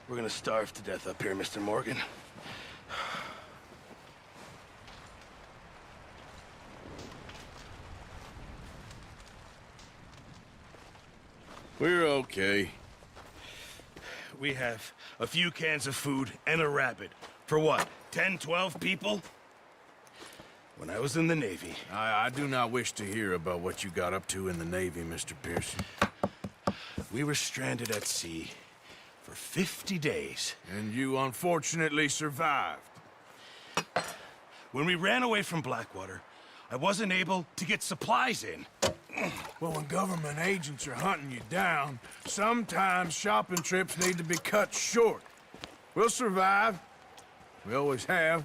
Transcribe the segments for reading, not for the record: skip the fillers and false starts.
We're gonna starve to death up here, Mr. Morgan. We're okay. We have a few cans of food and a rabbit. For what, 10, 12 people? When I was in the Navy... I do not wish to hear about what you got up to in the Navy, Mr. Pearson. We were stranded at sea for 50 days. And you unfortunately survived. When we ran away from Blackwater, I wasn't able to get supplies in. Well, when government agents are hunting you down, sometimes shopping trips need to be cut short. We'll survive. We always have.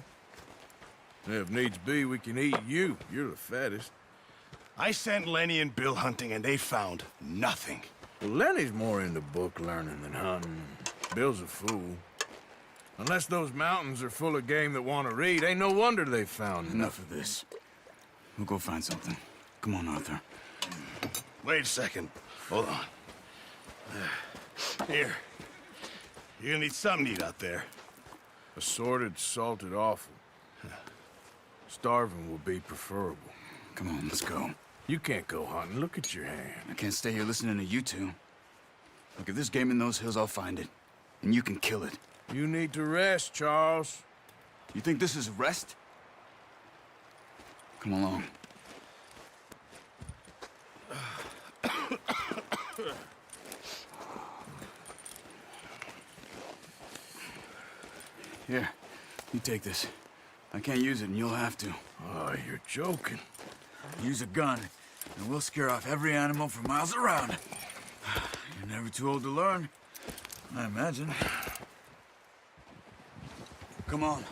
And if needs be, we can eat you. You're the fattest. I sent Lenny and Bill hunting, and they found nothing. Well, Lenny's more into book learning than hunting. Bill's a fool. Unless those mountains are full of game that want to read, ain't no wonder they found Enough of this. We'll go find something. Come on, Arthur. Wait a second. Hold on. Here. You're gonna need something to eat out there. Assorted, salted offal. Starving will be preferable. Come on, let's go. You can't go hunting. Look at your hand. I can't stay here listening to you two. Look, if there's game in those hills, I'll find it. And you can kill it. You need to rest, Charles. You think this is rest? Come along. Here, you take this. I can't use it, and you'll have to. Oh, you're joking. Use a gun, and we'll scare off every animal for miles around. You're never too old to learn, I imagine. Come on,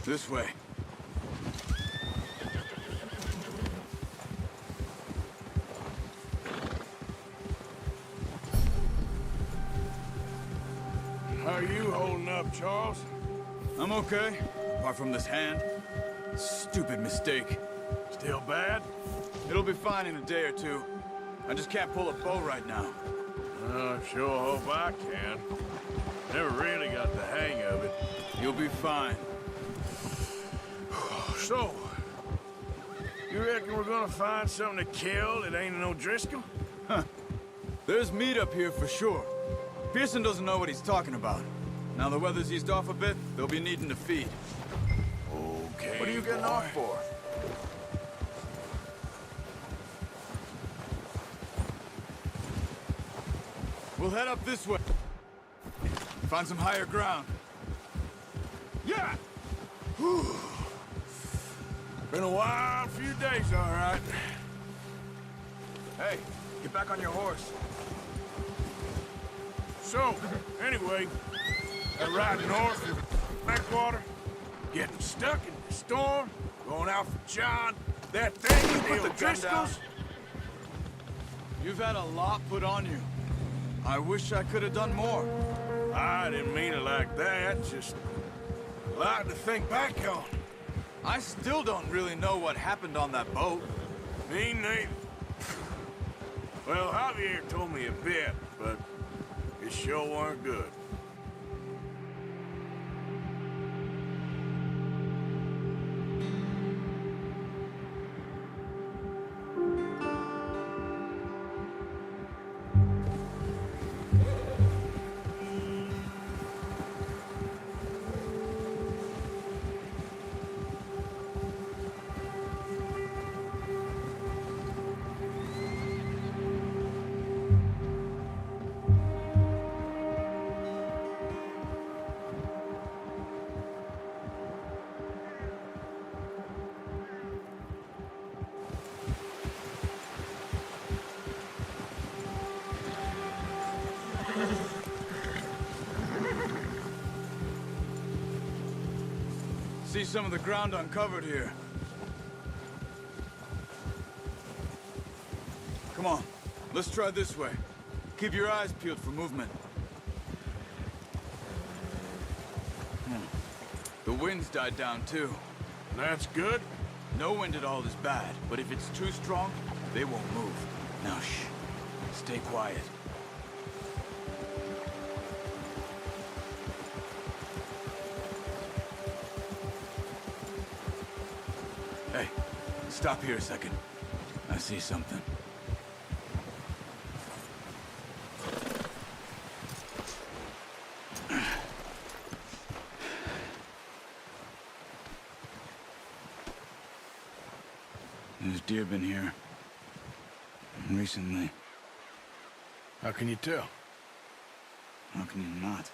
this way. How are you holding up, Charles? I'm okay, apart from this hand. Stupid mistake. Still bad? It'll be fine in a day or two. I just can't pull a bow right now. I sure hope I can. Never really got the hang of it. You'll be fine. So, you reckon we're gonna find something to kill that ain't no Driscoll? Huh. There's meat up here for sure. Pearson doesn't know what he's talking about. Now the weather's eased off a bit, they'll be needing to feed. Okay. What are you getting off for? We'll head up this way. Find some higher ground. Yeah! Whew. Been a wild few days, all right. Hey, get back on your horse. So, anyway, that ride north of Blackwater, getting stuck in the storm, going out for John, that thing with the Driscolls. You've had a lot put on you. I wish I could have done more. I didn't mean it like that, just a lot to think back on. I still don't really know what happened on that boat. Me neither. Well, Javier told me a bit, but it sure weren't good. See some of the ground uncovered here. Come on, let's try this way. Keep your eyes peeled for movement. The wind's died down too. That's good. No wind at all is bad, but if it's too strong, they won't move. Now shh, stay quiet. Hey, stop here a second. I see something. There's deer been here. Recently. How can you tell? How can you not?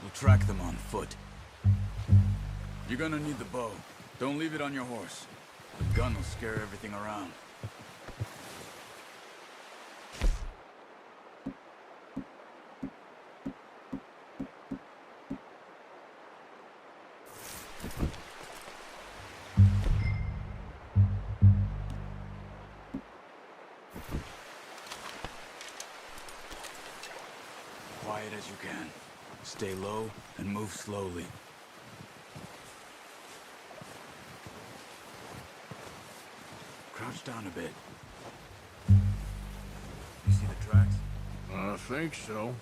We'll track them on foot. You're gonna need the bow. Don't leave it on your horse. The gun will scare everything around. Quiet as you can. Stay low and move slowly. Crouch down a bit. You see the tracks? I think so.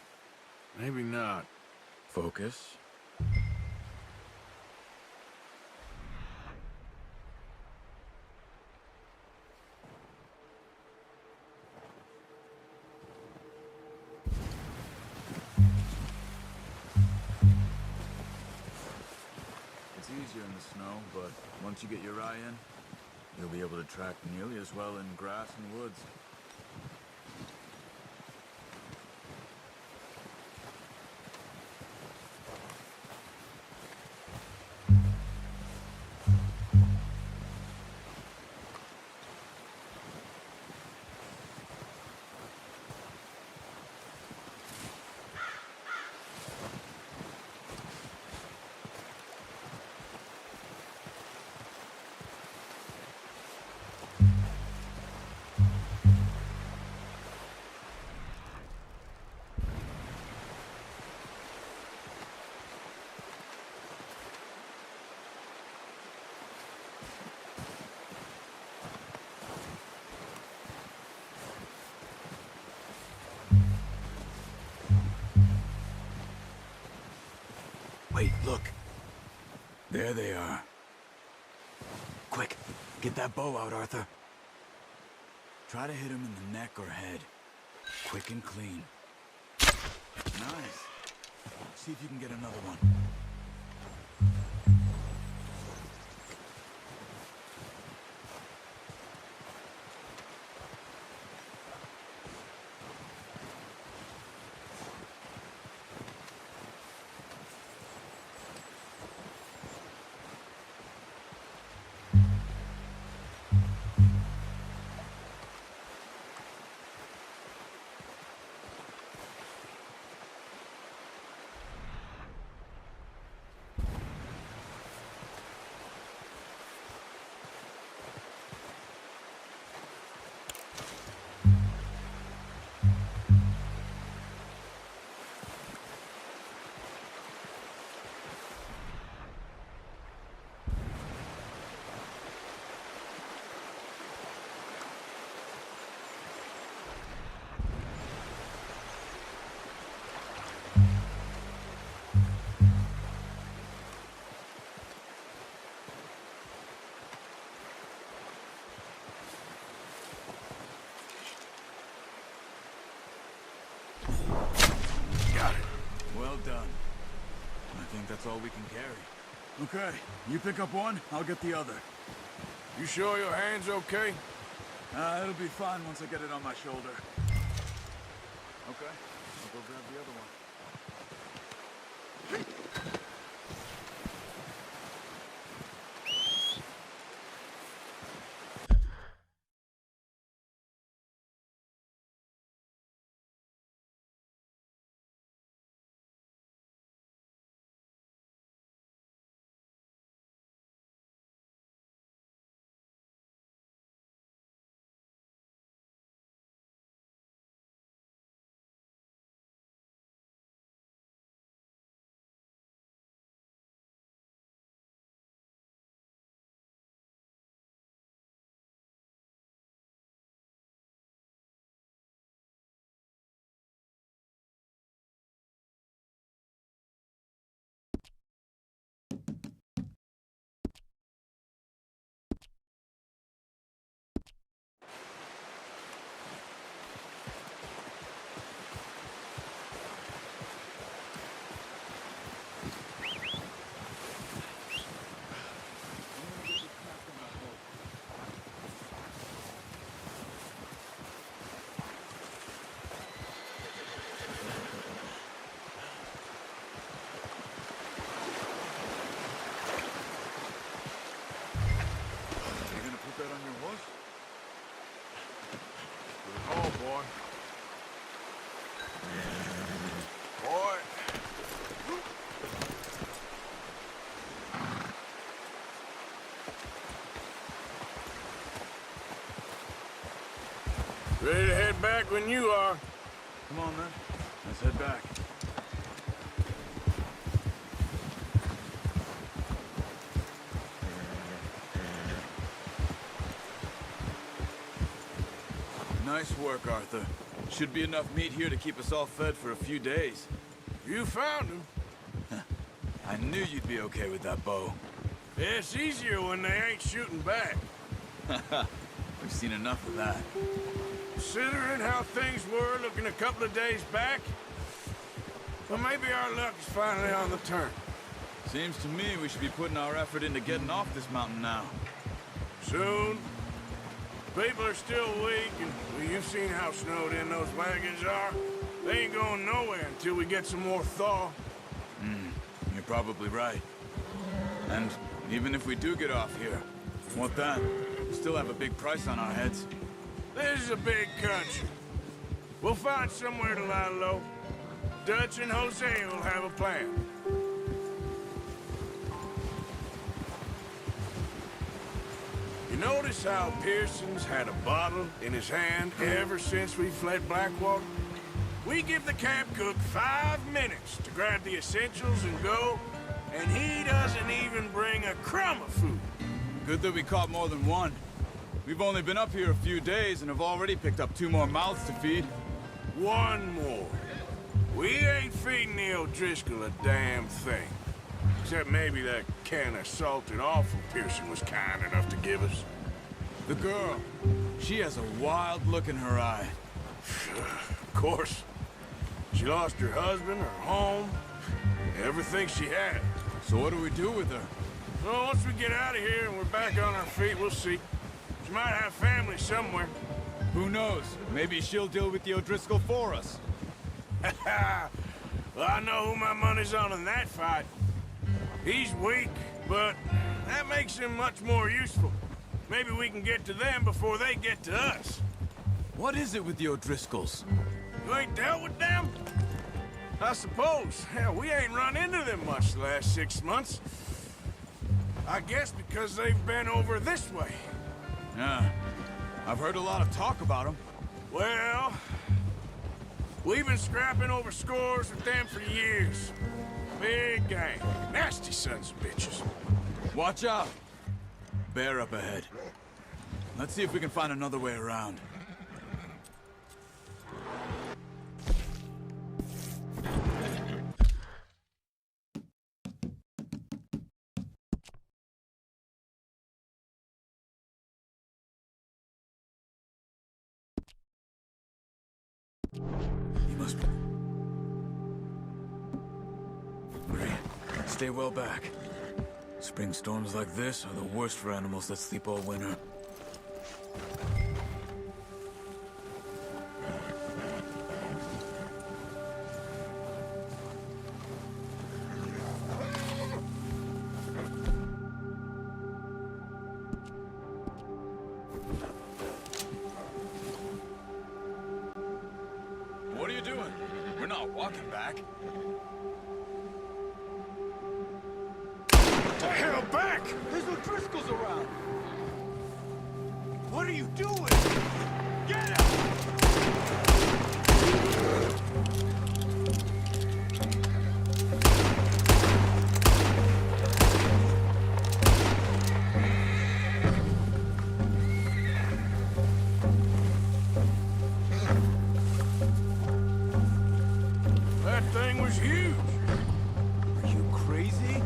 Maybe not. Focus. It's easier in the snow, but once you get your eye in, you'll be able to track nearly as well in grass and woods. Wait, look. There they are. Quick, get that bow out, Arthur. Try to hit him in the neck or head. Quick and clean. Nice. See if you can get another one. Well done. I think that's all we can carry. Okay, you pick up one, I'll get the other. You sure your hand's okay? It'll be fine once I get it on my shoulder. Okay, I'll go grab the other one. Ready to head back when you are. Come on, then. Let's head back. Nice work, Arthur. Should be enough meat here to keep us all fed for a few days. You found him. I knew you'd be okay with that bow. Yeah, it's easier when they ain't shooting back. We've seen enough of that. Considering how things were looking a couple of days back, well, maybe our luck is finally on the turn. Seems to me we should be putting our effort into getting off this mountain now. Soon. People are still weak, and well, you've seen how snowed in those wagons are. They ain't going nowhere until we get some more thaw. You're probably right. And even if we do get off here, what then? We still have a big price on our heads. This is a big country. We'll find somewhere to lie low. Dutch and Jose will have a plan. You notice how Pearson's had a bottle in his hand ever since we fled Blackwater? We give the camp cook 5 minutes to grab the essentials and go, and he doesn't even bring a crumb of food. Good that we caught more than one. We've only been up here a few days and have already picked up 2 more mouths to feed. One more. We ain't feeding the O'Driscoll a damn thing. Except maybe that can of salted offal Pearson was kind enough to give us. The girl, she has a wild look in her eye. Of course. She lost her husband, her home, everything she had. So what do we do with her? Well, once we get out of here and we're back on our feet, we'll see. She might have family somewhere. Who knows? Maybe she'll deal with the O'Driscoll for us. Well, I know who my money's on in that fight. He's weak, but that makes him much more useful. Maybe we can get to them before they get to us. What is it with the O'Driscolls? You ain't dealt with them? I suppose. Hell, we ain't run into them much the last 6 months. I guess because they've been over this way. Yeah, I've heard a lot of talk about them. Well, we've been scrapping over scores with them for years. Big gang. Nasty sons of bitches. Watch out! Bear up ahead. Let's see if we can find another way around. He must be... Great. Stay well back. Spring storms like this are the worst for animals that sleep all winter. What are you doing? We're not walking back. The hell back! There's O'Driscolls around! What are you doing? Get him! That thing was huge. Are you crazy?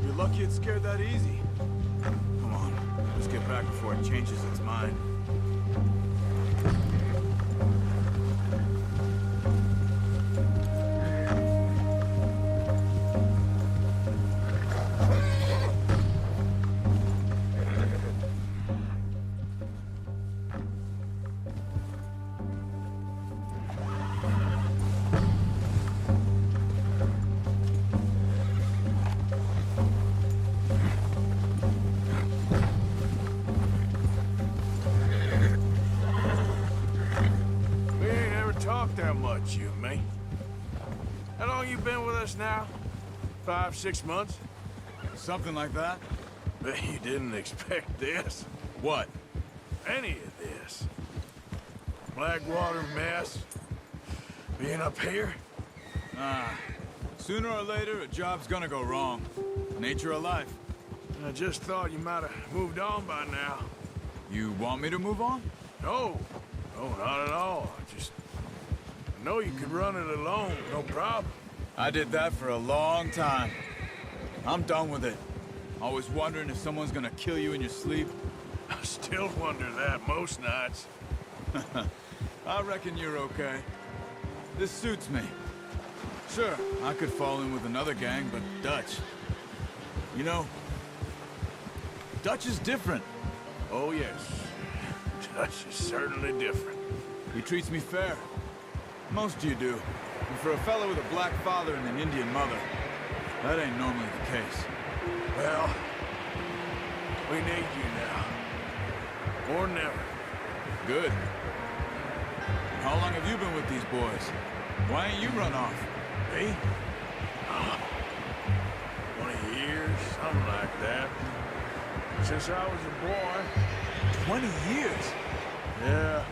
You're lucky it scared that easy. Come on, let's get back before it changes its mind. We ain't ever talked that much, you and me. How long you been with us now? 5, 6 months? Something like that? Bet you didn't expect this. What? Any of this. Blackwater mess. Being up here? Sooner or later, a job's gonna go wrong. Nature of life. I just thought you might have moved on by now. You want me to move on? No. No, not at all. I know you could run it alone, no problem. I did that for a long time. I'm done with it. Always wondering if someone's gonna kill you in your sleep. I still wonder that most nights. I reckon you're okay. This suits me. Sure, I could fall in with another gang, but Dutch... You know, Dutch is different. Oh, yes. Dutch is certainly different. He treats me fair. Most of you do. And for a fellow with a black father and an Indian mother, that ain't normally the case. Well, we need you now. Or never. Good. How long have you been with these boys? Why ain't you run off? Me? 20 years, something like that. Since I was a boy. 20 years? Yeah.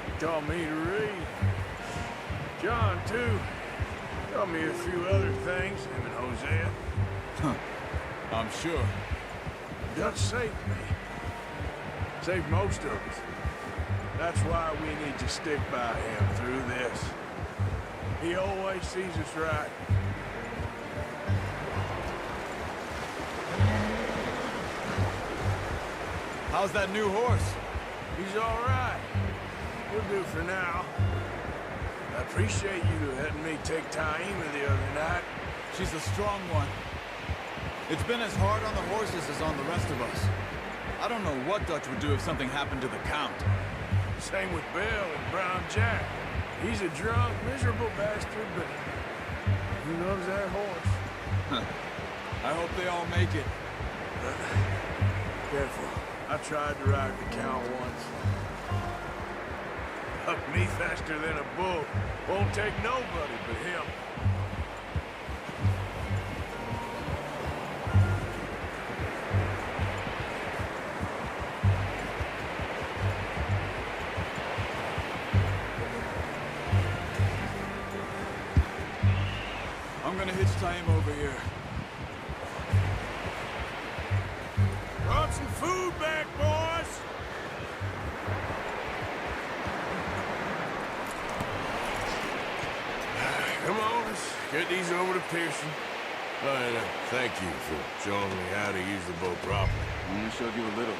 He taught me to read. John, too. Taught me a few other things, him and Hosea. Huh. I'm sure. Dutch saved me. Saved most of us. That's why we need to stick by him through this. He always sees us right. How's that new horse? He's all right. We'll do for now. I appreciate you letting me take Taima the other night. She's a strong one. It's been as hard on the horses as on the rest of us. I don't know what Dutch would do if something happened to the Count. Same with Bill and Brown Jack. He's a drunk, miserable bastard, but he loves that horse. I hope they all make it. Careful. I tried to ride the Count once. Up me faster than a bull. Won't take nobody but him. I'm gonna hitch Taima over here. Brought some food back, boys! Come on, let's get these over to Pearson. Thank you for showing me how to use the boat properly. I only showed you a little.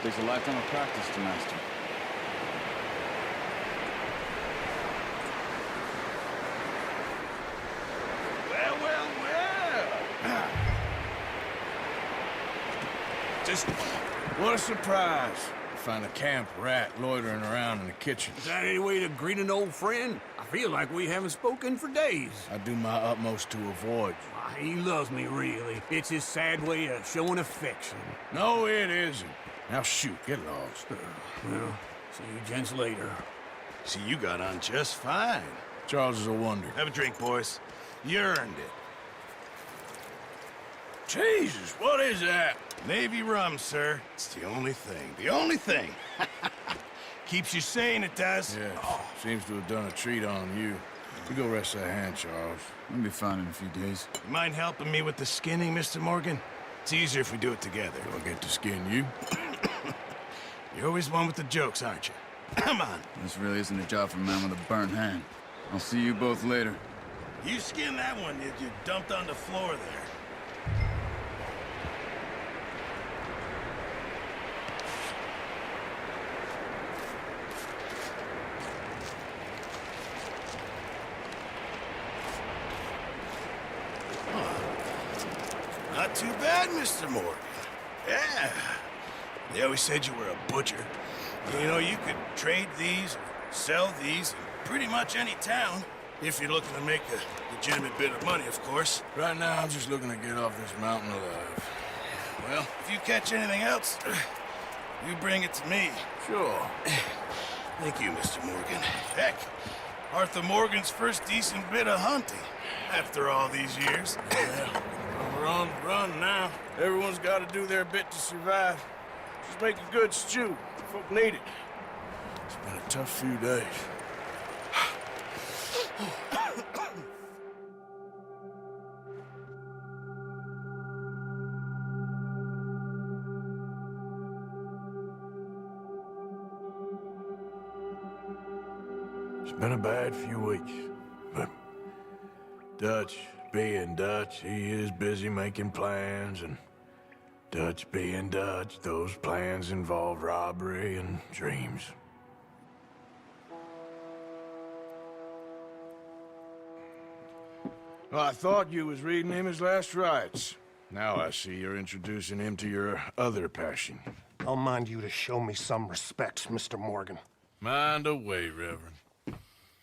Takes a lifetime of practice to master. Well. Just what a surprise. Find a camp rat loitering around in the kitchen. Is that any way to greet an old friend? I feel like we haven't spoken for days. I do my utmost to avoid you. He loves me, really. It's his sad way of showing affection. No, it isn't. Now shoot, get lost. Well, see you gents later. See, you got on just fine. Charles is a wonder. Have a drink, boys. You earned it. Jesus, what is that? Navy rum, sir. It's the only thing. The only thing. Keeps you sane, it does. Yeah, seems to have done a treat on you. You go rest that hand, Charles. I'll be fine in a few days. You mind helping me with the skinning, Mr. Morgan? It's easier if we do it together. Do I get to skin you? You're always one with the jokes, aren't you? Come on. This really isn't a job for a man with a burnt hand. I'll see you both later. You skin that one you dumped on the floor there. Not too bad, Mr. Morgan. Yeah. They always said you were a butcher. You know, you could trade these, or sell these, in pretty much any town. If you're looking to make a legitimate bit of money, of course. Right now, I'm just looking to get off this mountain alive. Well, if you catch anything else, you bring it to me. Sure. Thank you, Mr. Morgan. Heck, Arthur Morgan's first decent bit of hunting after all these years. Yeah. We're on the run now. Everyone's got to do their bit to survive. Just make a good stew. Folk need it. It's been a tough few days. It's been a bad few weeks, but Dutch being Dutch, he is busy making plans, and Dutch being Dutch, those plans involve robbery and dreams. Well, I thought you was reading him his last rites. Now I see you're introducing him to your other passion. I'll mind you to show me some respect, Mr. Morgan. Mind away, Reverend.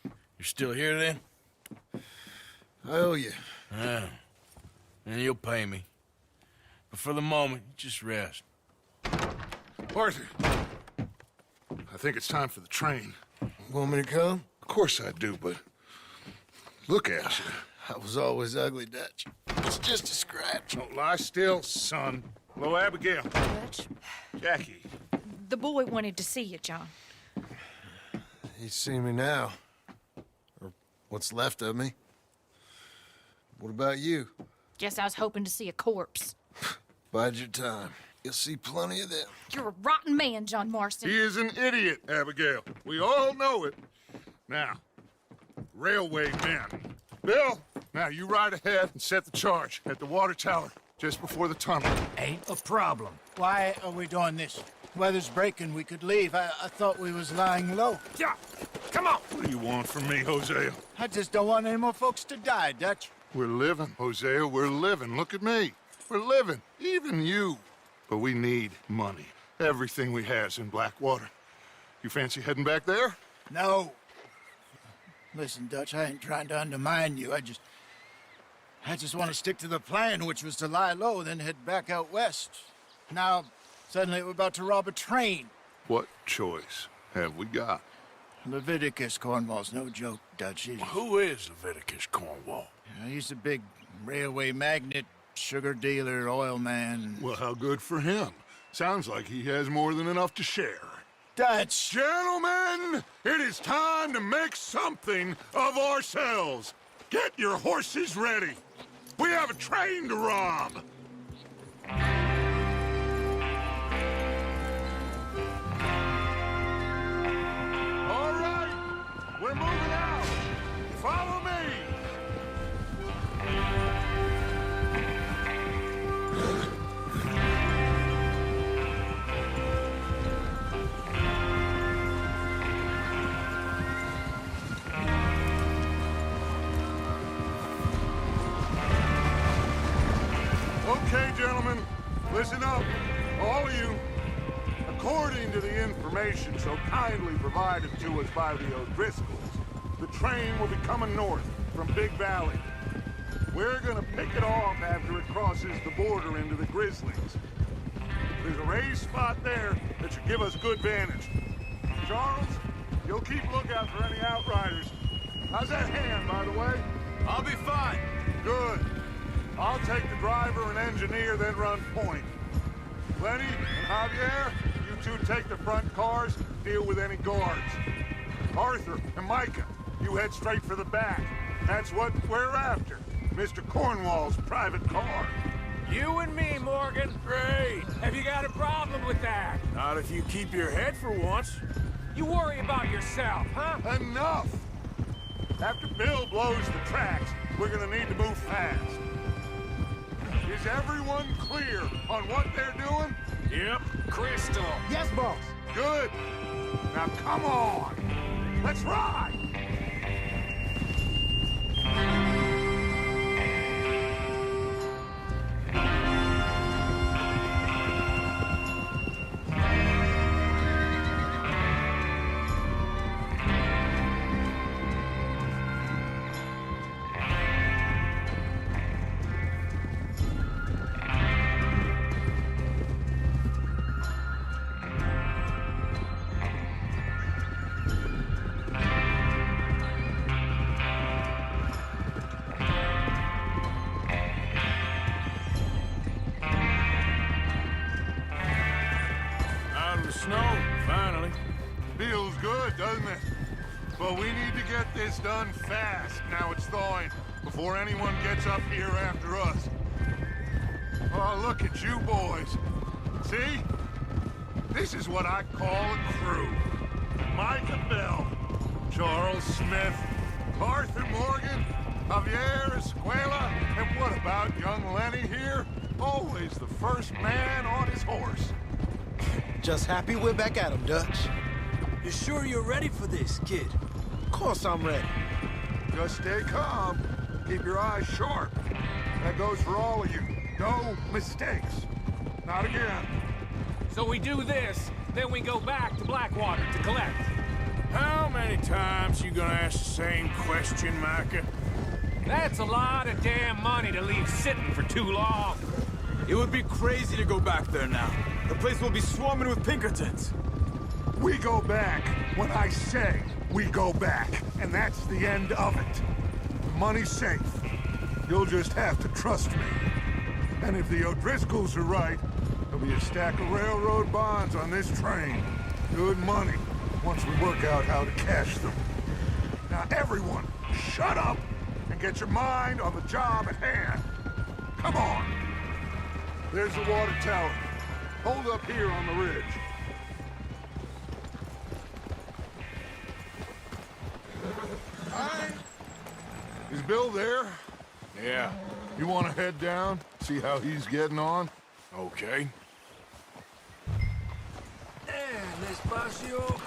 You're still here, then? I owe you. Yeah. And you'll pay me. But for the moment, just rest. Arthur, I think it's time for the train. Want me to come? Of course I do, but look at you. I was always ugly, Dutch. It's just a scratch. Don't lie still, son. Hello, Abigail. Dutch, Jackie. the boy wanted to see you, John. He's seen me now. Or what's left of me. What about you? Guess I was hoping to see a corpse. Bide your time. You'll see plenty of them. You're a rotten man, John Marston. He is an idiot, Abigail. We all know it. Now, railway men. Bill, now you ride ahead and set the charge at the water tower just before the tunnel. Ain't a problem. Why are we doing this? Weather's breaking, we could leave. I thought we was lying low. Yeah, come on. What do you want from me, Hosea? I just don't want any more folks to die, Dutch. We're living, Hosea, we're living. Look at me. We're living, even you. But we need money. Everything we has in Blackwater. You fancy heading back there? No. Listen, Dutch, I ain't trying to undermine you. I just want to stick to the plan, which was to lie low, then head back out west. Now, suddenly we're about to rob a train. What choice have we got? Leviticus Cornwall's no joke, Dutch. Who is Leviticus Cornwall? He's a big railway magnate, sugar dealer, oil man. Well, how good for him. Sounds like he has more than enough to share. Dutch! Gentlemen, it is time to make something of ourselves. Get your horses ready. We have a train to rob. All right, we're moving out. Follow me. Okay, gentlemen, listen up, all of you. According to the information so kindly provided to us by the O'Driscolls, the train will be coming north from Big Valley. We're gonna pick it off after it crosses the border into the Grizzlies. There's a raised spot there that should give us good vantage. Charles, you'll keep lookout for any outriders. How's that hand, by the way? I'll be fine. Good. I'll take the driver and engineer, then run point. Lenny and Javier, you two take the front cars, deal with any guards. Arthur and Micah, you head straight for the back. That's what we're after. Mr. Cornwall's private car. You and me, Morgan. Great. Have you got a problem with that? Not if you keep your head for once. You worry about yourself, huh? Enough! After Bill blows the tracks, we're gonna need to move fast. Is everyone clear on what they're doing? Yep. Crystal. Yes, boss. Good. Now come on. Let's ride. Out of the snow, finally. Feels good, doesn't it? But we need to get this done fast. Now it's thawing, before anyone gets up here after us. Oh, look at you boys. See? This is what I call a crew. Micah Bell, Charles Smith, Arthur Morgan, Javier Escuela, and what about young Lenny here? Always the first man on his horse. Just happy we're back at 'em, Dutch. You sure you're ready for this, kid? Of course I'm ready. Just stay calm. Keep your eyes sharp. That goes for all of you. No mistakes. Not again. So we do this, then we go back to Blackwater to collect. How many times you gonna ask the same question, Micah? That's a lot of damn money to leave sitting for too long. It would be crazy to go back there now. The place will be swarming with Pinkertons. We go back when I say we go back, and that's the end of it. The money's safe. You'll just have to trust me. And if the O'Driscolls are right, there'll be a stack of railroad bonds on this train. Good money, once we work out how to cash them. Now everyone, shut up and get your mind on the job at hand. Come on. There's the water tower. Hold up here on the ridge. Hi. Is Bill there? Yeah, You want to head down, see how he's getting on? okay. Despacio.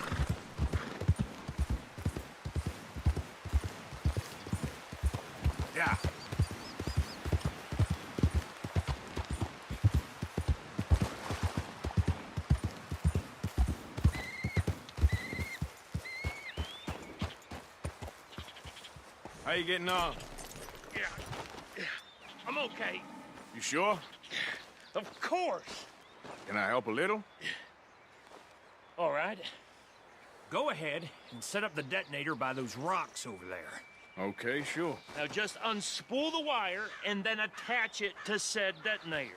Yeah. How you getting on? Yeah, I'm okay. You sure? Of course. Can I help a little? All right. Go ahead and set up the detonator by those rocks over there. Okay, sure. Now just unspool the wire and then attach it to said detonator.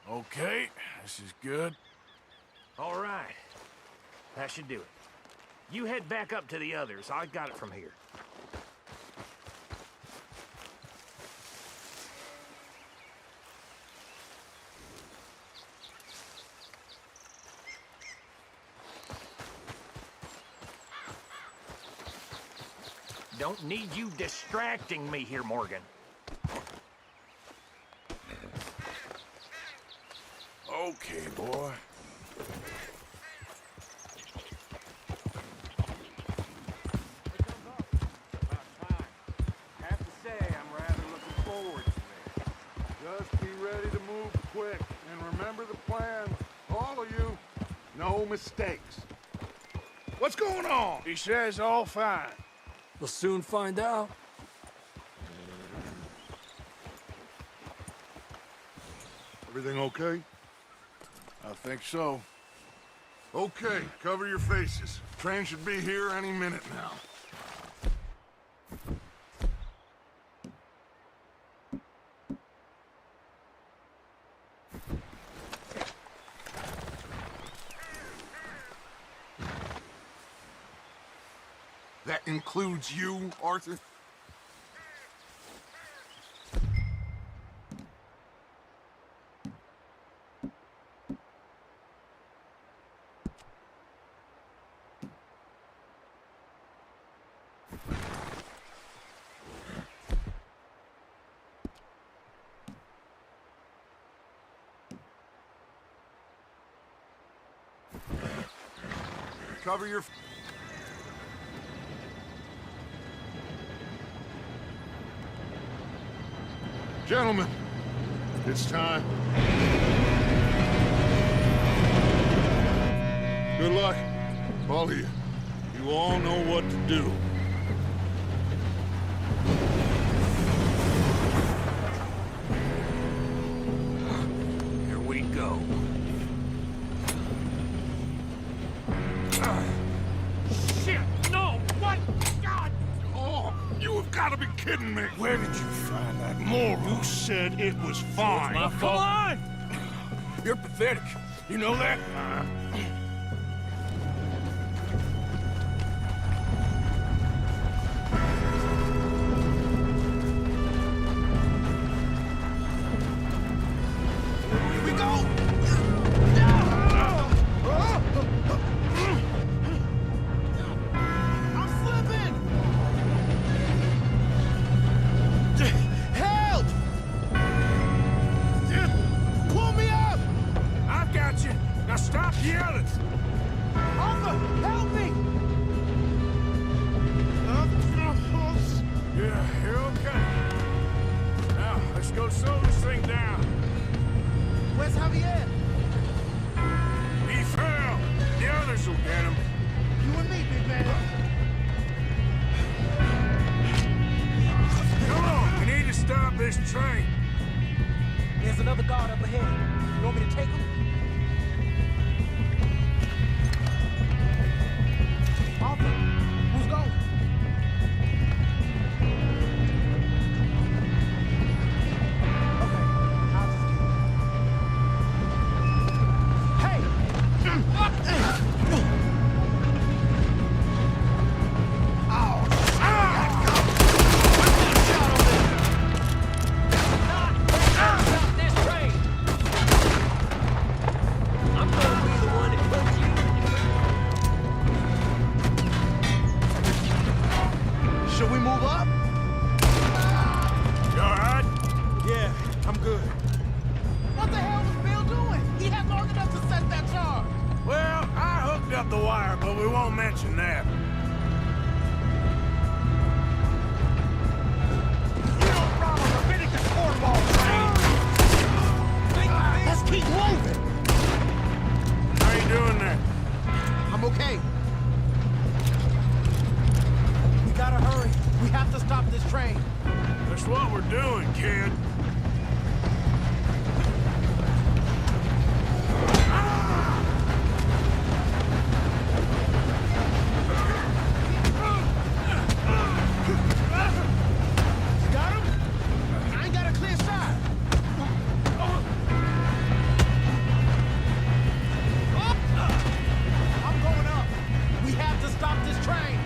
Okay, this is good. All right. That should do it. You head back up to the others. I got it from here. Don't need you distracting me here, Morgan. Okay, boy. Have to say, I'm rather looking forward to it. Just be ready to move quick, and remember the plan. All of you, no mistakes. What's going on? He says all fine. We'll soon find out. Everything okay? I think so. Okay, cover your faces. Train should be here any minute now. That includes you, Arthur? Cover your... Gentlemen, it's time. Good luck, all of you. You all know what to do. Here we go. Shit! No! What? God! Oh, you have got to be kidding me! Where did you find that moron? You said it was fine. My fault. Come on! You're pathetic. You know that? Here we go! I'm slipping! Help! Pull me up! I've got you. Now stop yelling. Arthur, help me! Yeah, you're okay. Now, let's go slow this thing down. Where's Javier? He fell. The others will get him. You and me, big man. Come on, we need to stop this train. There's another guard up ahead. You want me to take him? Arthur, who's going? Okay, I'll just get him. Hey! Should we move up? You all right? Yeah, I'm good. What the hell was Bill doing? He had long enough to set that charge. Well, I hooked up the wire, but we won't mention that. You don't rob a Leviticus cornball train. Let's keep moving. How you doing there? I'm okay. We gotta hurry. We have to stop this train. That's what we're doing, kid. You got him? I ain't got a clear shot. I'm going up. We have to stop this train.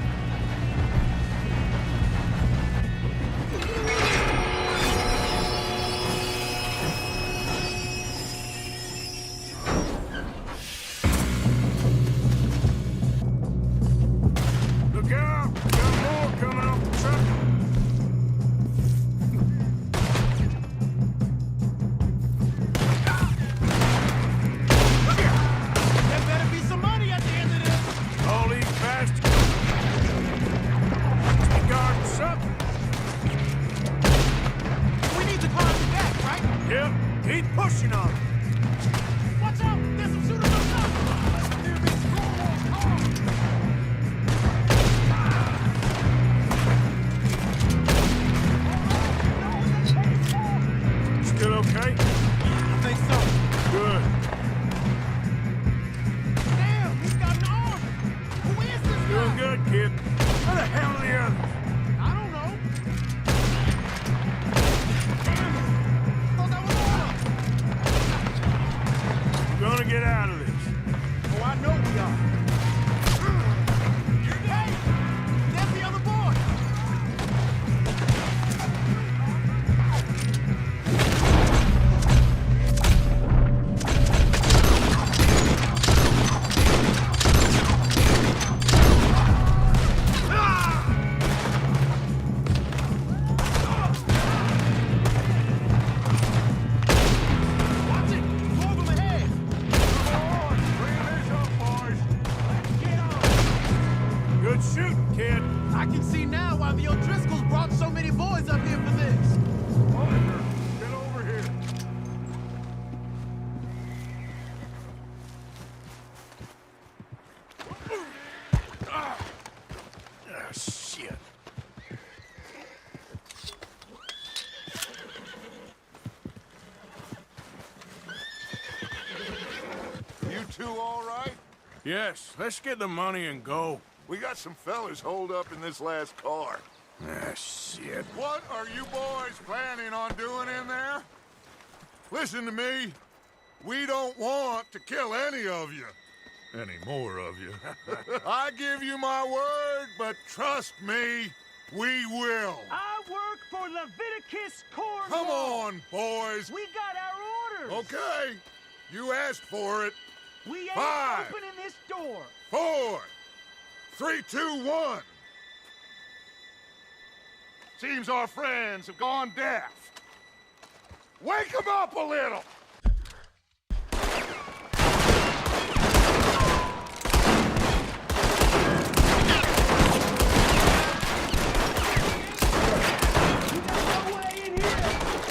Look out! Got more coming off the truck. There better be some money at the end of this. All these bastards. Must be guarding something. We need the car to back, right? Yep, keep pushing on it. Watch out! There's some shooters up top! Here be Still okay? I think so. Good. Damn, he's got an arm! Who is this Doing guy? good, kid. Where the hell are the others? I don't know. Damn it! Thought that was all. We're gonna get out of this. Oh, I know we are. Hey! There's the other boy! Watch it! Two of them ahead! Good shooting, kid. I can see now why the O'Driscolls brought so many boys up here for this. Oliver, get over here. right? Yes, let's get the money and go. We got some fellas holed up in this last car. Ah, shit. What are you boys planning on doing in there? Listen to me. We don't want to kill any of you. Any more of you. I give you my word, but trust me, we will. I work for Leviticus Cornwall. Come on, boys. We got our orders. Okay. You asked for it. We ain't 5, opening this door. 4, 3, 2, 1. Seems our friends have gone deaf. Wake them up a little!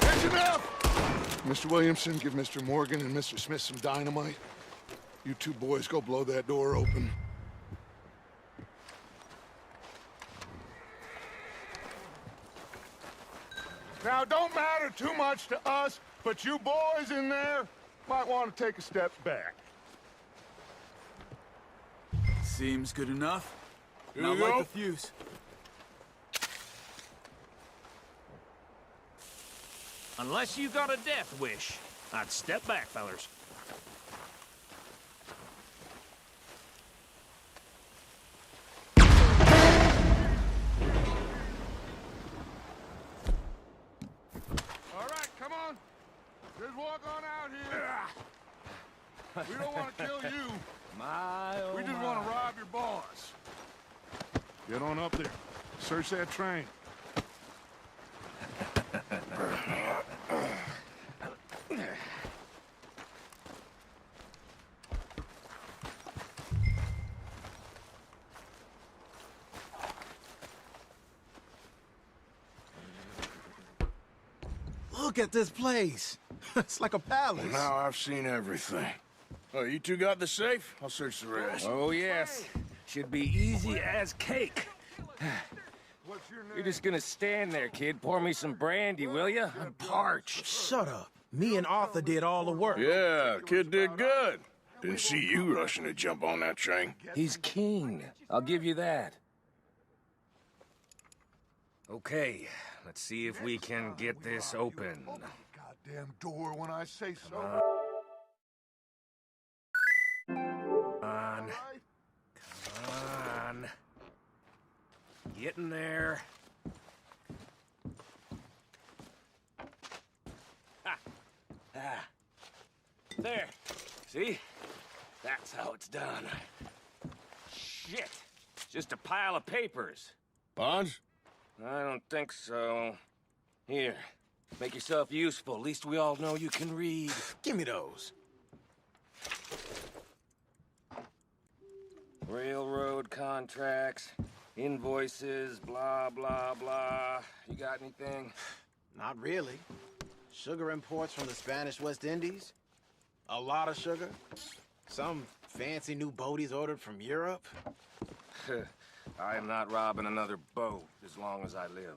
That's enough! Mr. Williamson, give Mr. Morgan and Mr. Smith some dynamite. You two boys go blow that door open. Now, it don't matter too much to us, but you boys in there might want to take a step back. Seems good enough. Here Not we like go. the fuse. Unless you got a death wish, I'd step back, fellers. All right, come on. Just walk on out here. We don't want to kill you. We just want to rob your boss. Get on up there. Search that train. Look at this place. It's like a palace. Now I've seen everything. Oh, you two got the safe? I'll search the rest. Oh, yes. Should be easy as cake. What's your name? You're just gonna stand there, kid. Pour me some brandy, will you? I'm parched. Shut up. Me and Arthur did all the work. Yeah, kid did good. Didn't see you rushing to jump on that train. He's keen. I'll give you that. Okay, let's see if we can get this open. Open the goddamn door when I say so. On. Right? Come on. Get in there. Ah. Ah. There. See? That's how it's done. Shit. Just a pile of papers. Bonds? I don't think so. Here. Make yourself useful. At least we all know you can read. Give me those. Railroad contracts, invoices, blah, blah, blah. You got anything? Not really. Sugar imports from the Spanish West Indies. A lot of sugar. Some fancy new boat he's ordered from Europe. I am not robbing another boat as long as I live.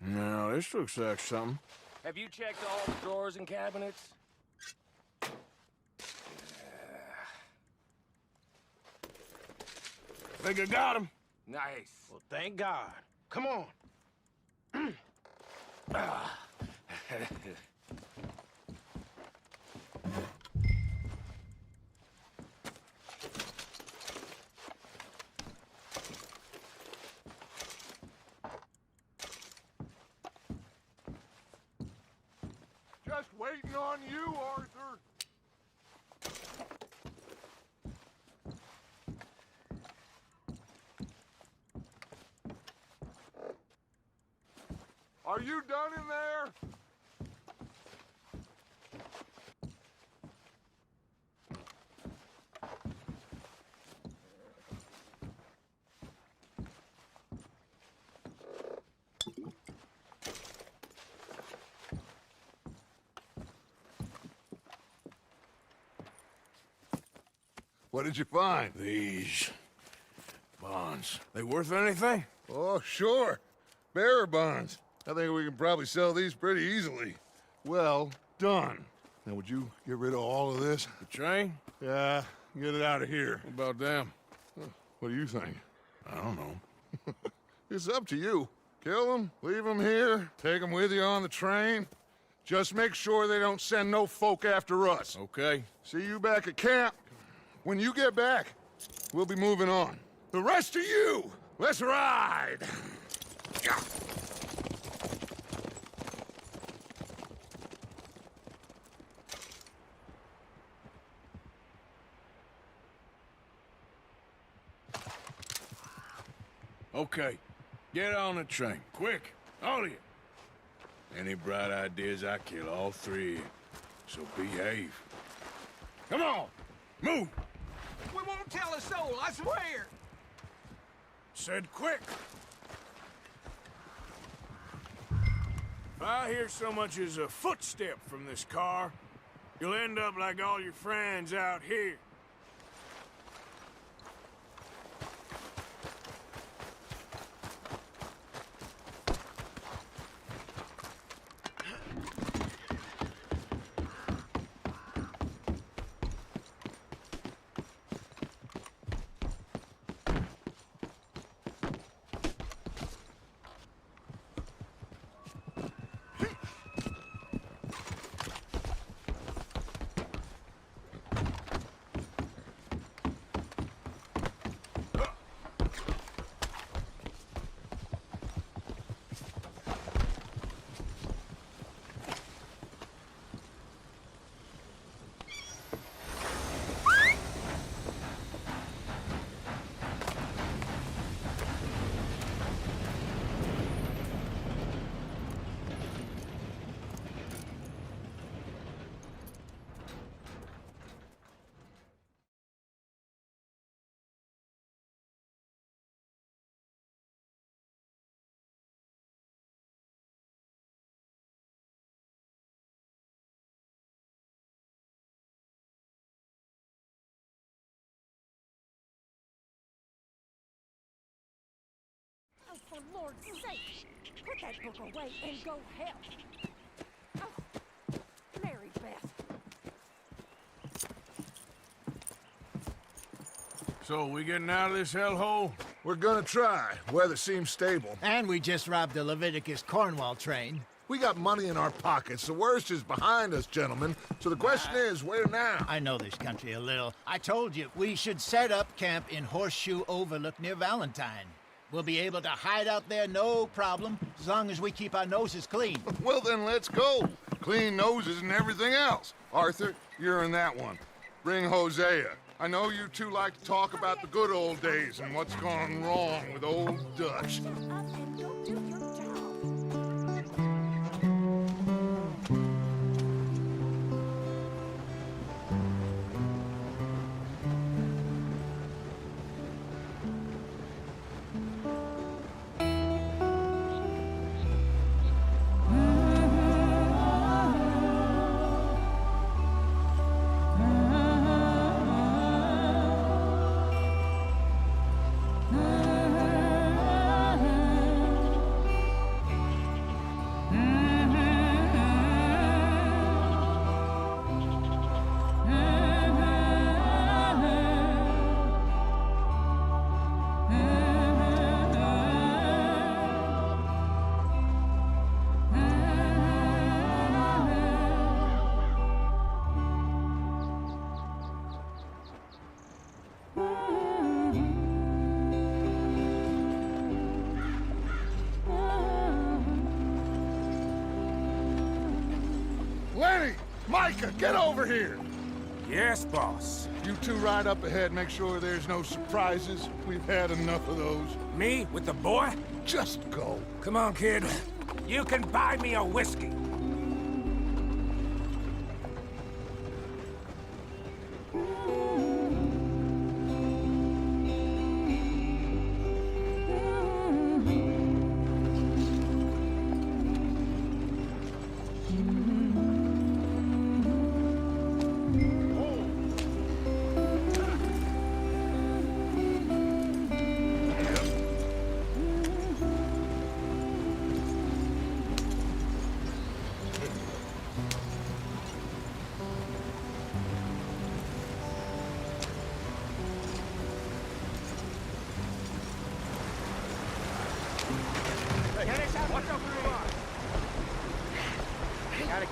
No, this looks like something. Have you checked all the drawers and cabinets? Think I got him. Nice. Well, thank God. Come on. Just waiting on you, Arthur. Are you done in there? What did you find? These bonds. They worth anything? Oh, sure. Bearer bonds. I think we can probably sell these pretty easily. Well done. Now, would you get rid of all of this? The train? Yeah, get it out of here. What about them? What do you think? I don't know. It's up to you. Kill them, leave them here, take them with you on the train. Just make sure they don't send no folk after us. Okay. See you back at camp. When you get back, we'll be moving on. The rest of you, let's ride! Okay. Get on the train. Quick. All of you. Any bright ideas, I kill all three of you. So behave. Come on! Move! We won't tell a soul, I swear! Said quick! If I hear so much as a footstep from this car, you'll end up like all your friends out here. Oh, for Lord's sake! Put that book away and go help! Oh, Mary Beth. So, we getting out of this hellhole? We're gonna try. Weather seems stable. And we just robbed the Leviticus Cornwall train. We got money in our pockets. The worst is behind us, gentlemen. So the question is, where now? I know this country a little. I told you, we should set up camp in Horseshoe Overlook near Valentine. We'll be able to hide out there no problem, as long as we keep our noses clean. Well, then let's go. Clean noses and everything else. Arthur, you're in that one. Bring Hosea. I know you two like to talk about the good old days and what's gone wrong with old Dutch. Shut up and go do your job. Lenny! Micah, get over here! Yes, boss. You two ride up ahead, make sure there's no surprises. We've had enough of those. Me with the boy? Just go. Come on, kid. You can buy me a whiskey.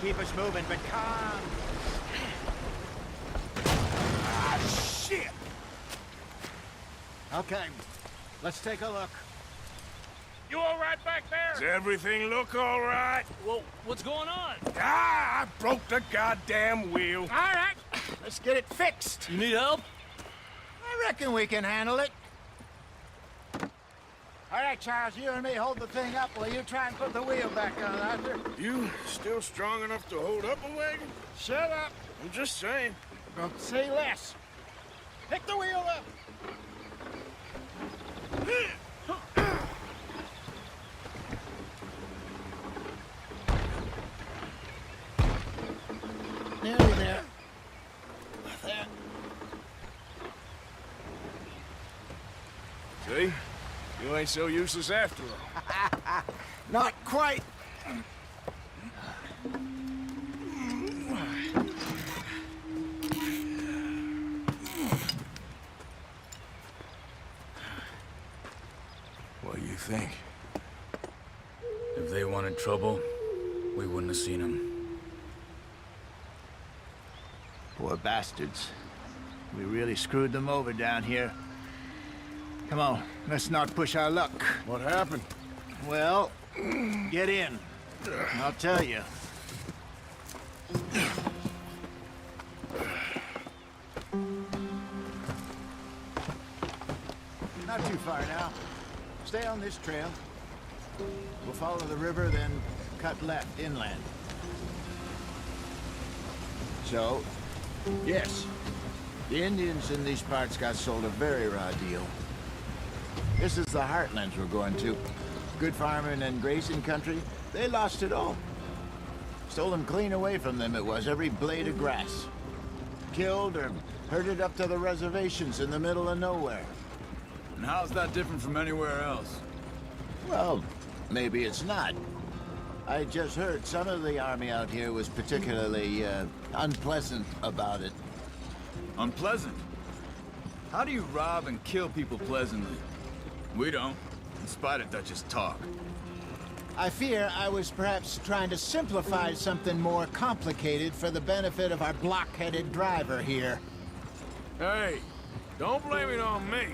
keep us moving, but calm. Ah, shit! Okay, let's take a look. You all right back there? Does everything look all right? Well, what's going on? Ah, I broke the goddamn wheel. All right, let's get it fixed. You need help? I reckon we can handle it. All right, Charles, you and me hold the thing up while you try and put the wheel back on, Arthur. You still strong enough to hold up a wagon? Shut up. I'm just saying. Don't say less. Pick the wheel up. Nearly there. There. See? You ain't so useless after all. Not quite. What do you think? If they wanted trouble, we wouldn't have seen them. Poor bastards. We really screwed them over down here. Come on, let's not push our luck. What happened? Well, get in. I'll tell you. Not too far now. Stay on this trail. We'll follow the river, then cut left inland. So, yes, the Indians in these parts got sold a very raw deal. This is the heartlands we're going to. Good farming and grazing country, they lost it all. Stolen clean away from them it was, every blade of grass. Killed or herded up to the reservations in the middle of nowhere. And how's that different from anywhere else? Well, maybe it's not. I just heard some of the army out here was particularly, unpleasant about it. Unpleasant? How do you rob and kill people pleasantly? We don't, in spite of Dutch's talk. I fear I was perhaps trying to simplify something more complicated for the benefit of our block-headed driver here. Hey, don't blame it on me.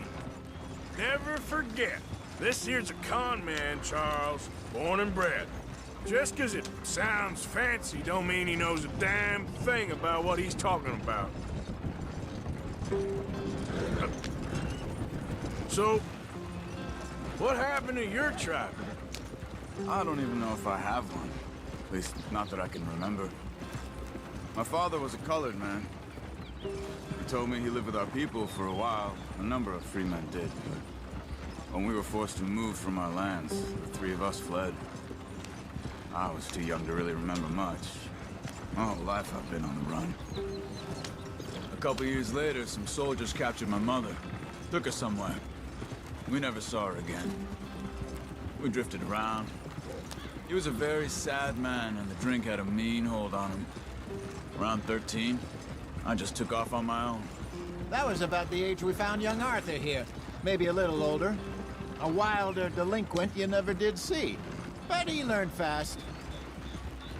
Never forget, this here's a con man, Charles, born and bred. Just 'cause it sounds fancy don't mean he knows a damn thing about what he's talking about. So, what happened to your tribe? I don't even know if I have one. At least, not that I can remember. My father was a colored man. He told me he lived with our people for a while. A number of free men did, but when we were forced to move from our lands, the three of us fled. I was too young to really remember much. My whole life I've been on the run. A couple years later, some soldiers captured my mother. Took her somewhere. We never saw her again. We drifted around. He was a very sad man, and the drink had a mean hold on him. Around 13, I just took off on my own. That was about the age we found young Arthur here. Maybe a little older. A wilder delinquent you never did see. But he learned fast.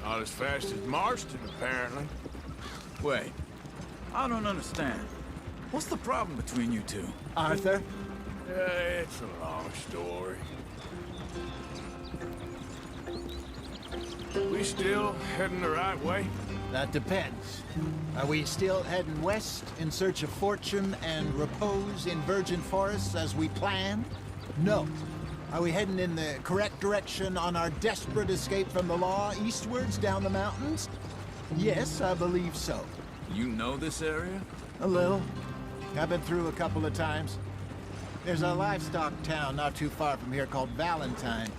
Not as fast as Marston, apparently. Wait, I don't understand. What's the problem between you two? Arthur? It's a long story. We still heading the right way? That depends. Are we still heading west in search of fortune and repose in virgin forests as we planned? No. Are we heading in the correct direction on our desperate escape from the law eastwards down the mountains? Yes, I believe so. You know this area? A little. I've been through a couple of times. There's a livestock town not too far from here called Valentine.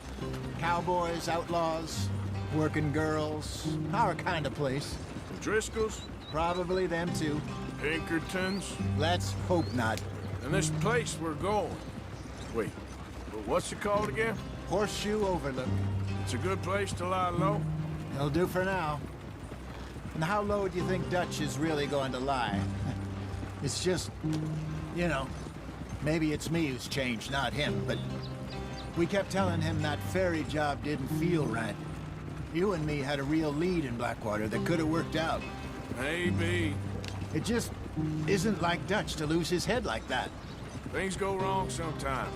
Cowboys, outlaws, working girls, our kind of place. The Driscolls? Probably them too. Pinkertons? Let's hope not. And this place we're going. Wait, what's it called again? Horseshoe Overlook. It's a good place to lie low? It'll do for now. And how low do you think Dutch is really going to lie? It's just, you know, maybe it's me who's changed, not him, but we kept telling him that ferry job didn't feel right. You and me had a real lead in Blackwater that could have worked out. Maybe. It just isn't like Dutch to lose his head like that. Things go wrong sometimes.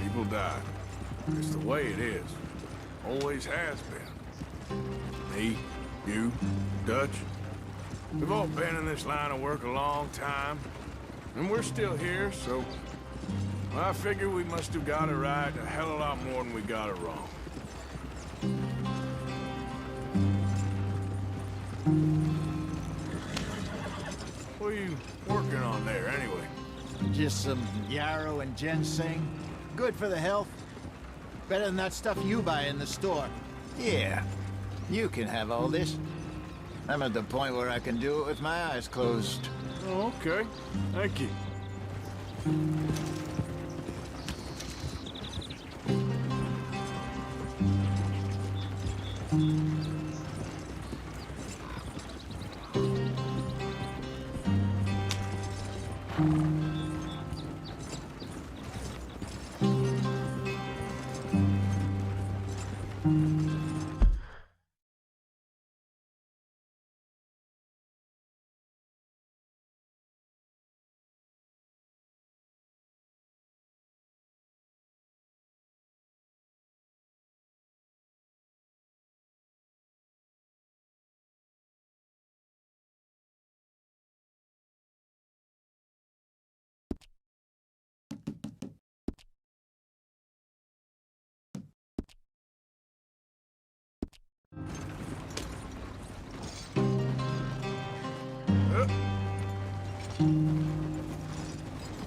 People die. It's the way it is. Always has been. Me, you, Dutch. We've all been in this line of work a long time. And we're still here, so... well, I figure we must have got it right a hell of a lot more than we got it wrong. What are you working on there, anyway? Just some yarrow and ginseng. Good for the health. Better than that stuff you buy in the store. Yeah, you can have all this. I'm at the point where I can do it with my eyes closed. Oh, okay. Thank you.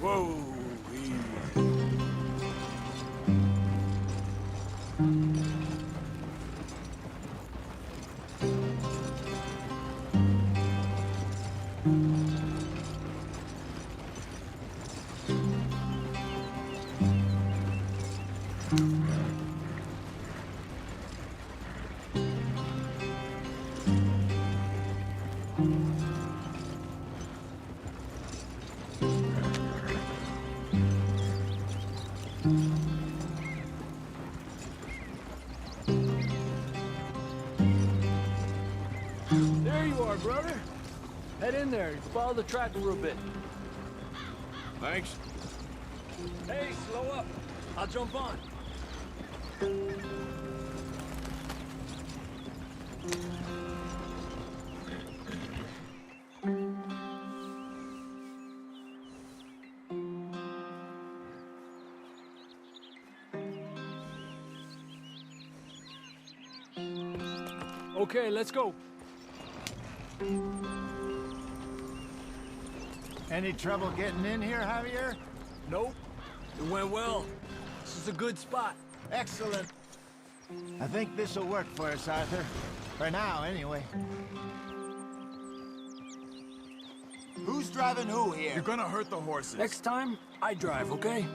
Whoa, There you are, brother. Head in there and follow the track a little bit. Thanks. Hey, slow up. I'll jump on. Okay, let's go. Any trouble getting in here, Javier? Nope. It went well. This is a good spot. Excellent. I think this'll work for us, Arthur. For now, anyway. Who's driving who here? You're gonna hurt the horses. Next time, I drive, okay?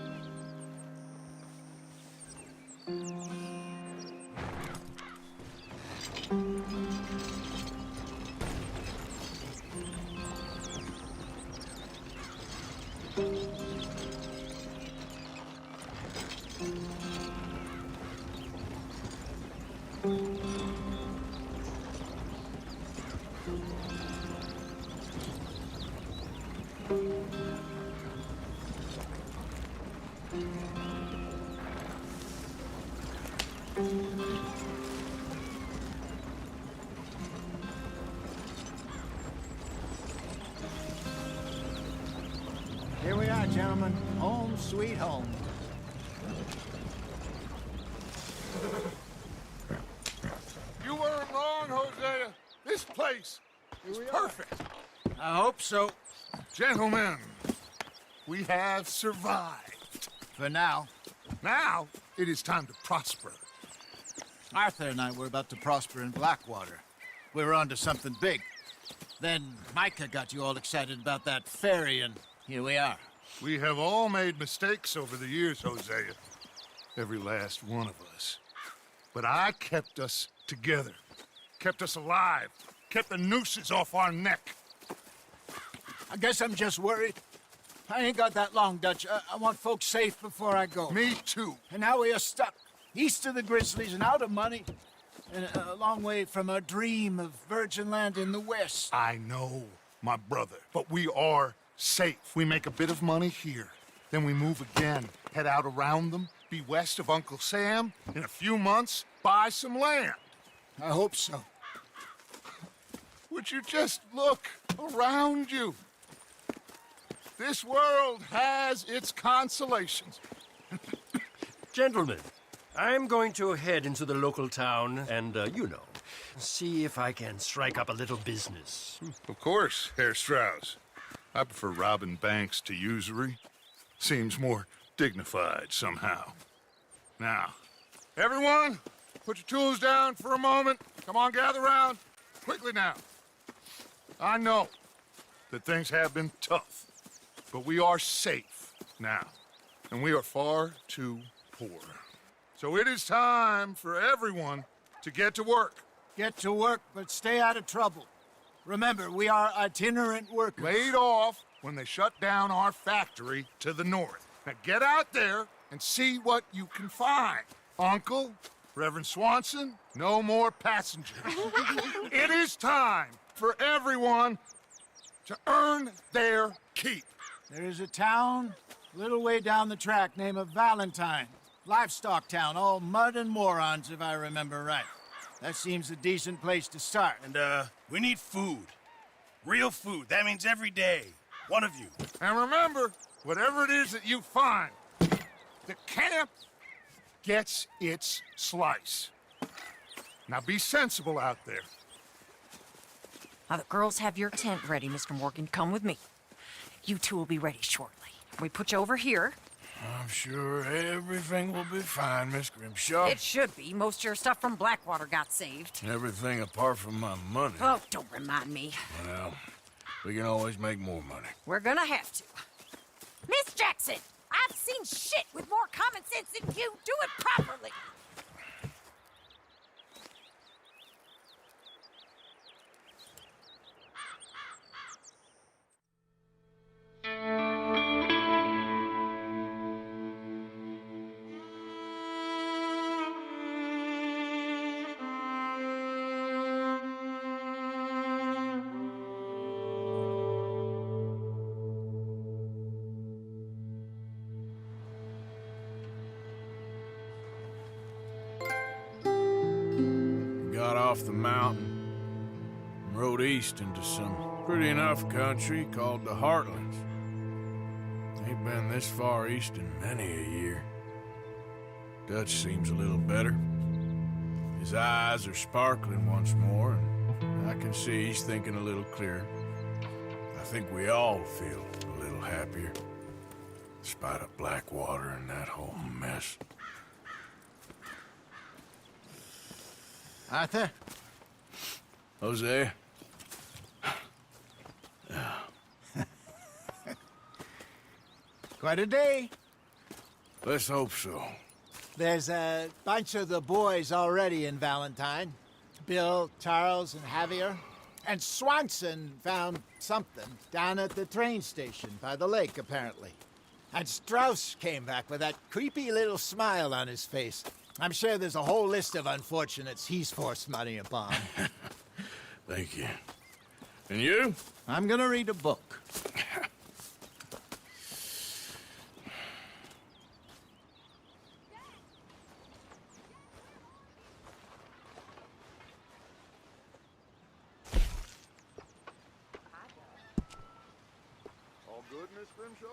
Here we are, gentlemen. Home sweet home. You weren't wrong, Hosea. This place is perfect. I hope so. Gentlemen, we have survived. For now. Now, it is time to prosper. Arthur and I were about to prosper in Blackwater. We were onto something big. Then Micah got you all excited about that ferry, and here we are. We have all made mistakes over the years, Hosea. Every last one of us. But I kept us together. Kept us alive. Kept the nooses off our neck. I guess I'm just worried. I ain't got that long, Dutch. I want folks safe before I go. Me too. And now we are stuck. East of the Grizzlies and out of money. and a long way from our dream of virgin land in the west. I know, my brother, but we are safe. We make a bit of money here, then we move again, head out around them, be west of Uncle Sam, in a few months, buy some land. I hope so. Would you just look around you? This world has its consolations. Gentlemen, I'm going to head into the local town and, see if I can strike up a little business. Of course, Herr Strauss. I prefer robbing banks to usury. Seems more dignified somehow. Now, everyone, put your tools down for a moment. Come on, gather round. Quickly now. I know that things have been tough, but we are safe now, and we are far too poor. So it is time for everyone to get to work. Get to work, but stay out of trouble. Remember, we are itinerant workers. Laid off when they shut down our factory to the north. Now get out there and see what you can find. Uncle, Reverend Swanson, no more passengers. It is time for everyone to earn their keep. There is a town a little way down the track named Valentine. Livestock town, all mud and morons, if I remember right. That seems a decent place to start. And, we need food. Real food. That means every day. One of you. And remember, whatever it is that you find, the camp gets its slice. Now be sensible out there. Now, the girls have your tent ready, Mr. Morgan. Come with me. You two will be ready shortly. We put you over here. I'm sure everything will be fine, Miss Grimshaw. It should be. Most of your stuff from Blackwater got saved. Everything apart from my money. Oh, don't remind me. Well, we can always make more money. We're gonna have to. Miss Jackson, I've seen shit with more common sense than you. Do it properly. Got off the mountain and rode east into some pretty enough country called the Heartlands. Ain't been this far east in many a year. Dutch seems a little better. His eyes are sparkling once more, and I can see he's thinking a little clearer. I think we all feel a little happier, despite of Blackwater and that whole mess. Arthur? Jose? Quite a day. Let's hope so. There's a bunch of the boys already in Valentine. Bill, Charles, and Javier. And Swanson found something down at the train station by the lake, apparently. And Strauss came back with that creepy little smile on his face. I'm sure there's a whole list of unfortunates he's forced money upon. Thank you. And you? I'm gonna read a book. All good, Miss Grimshaw?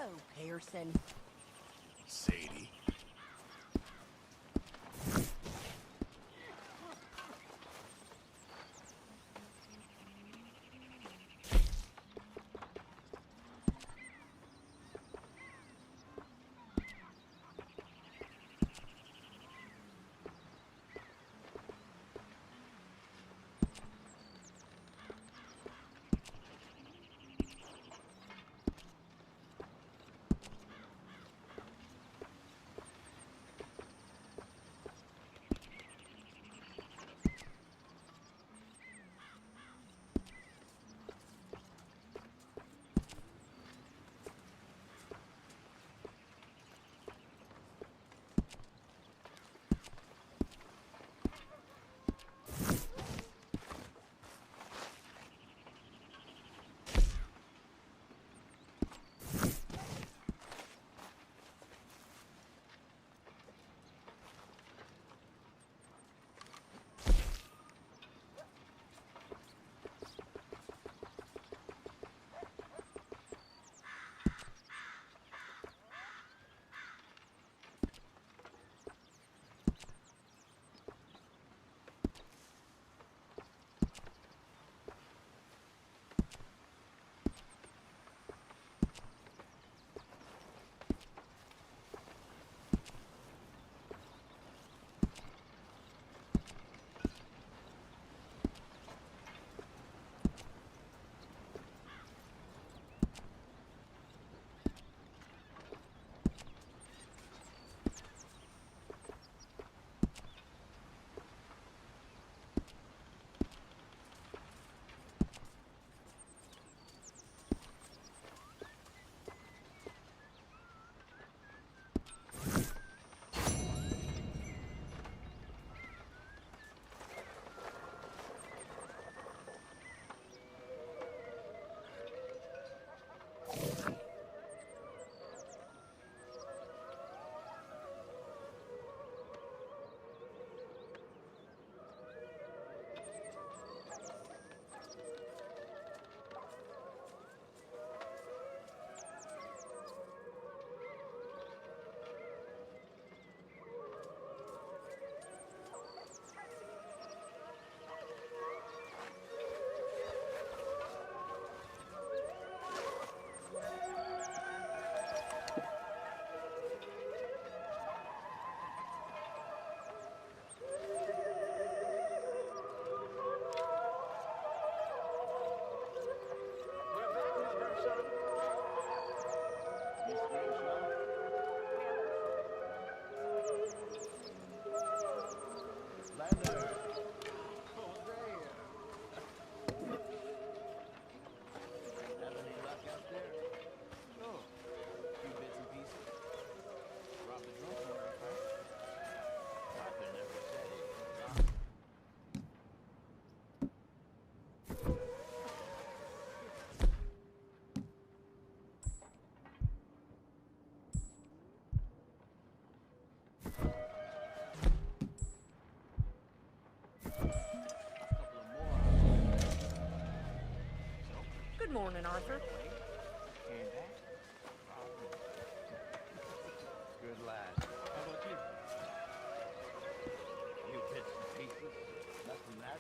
Hello, Pearson. Sadie. Good morning, Arthur. Good lad. How about you? You bits and pieces. Nothing that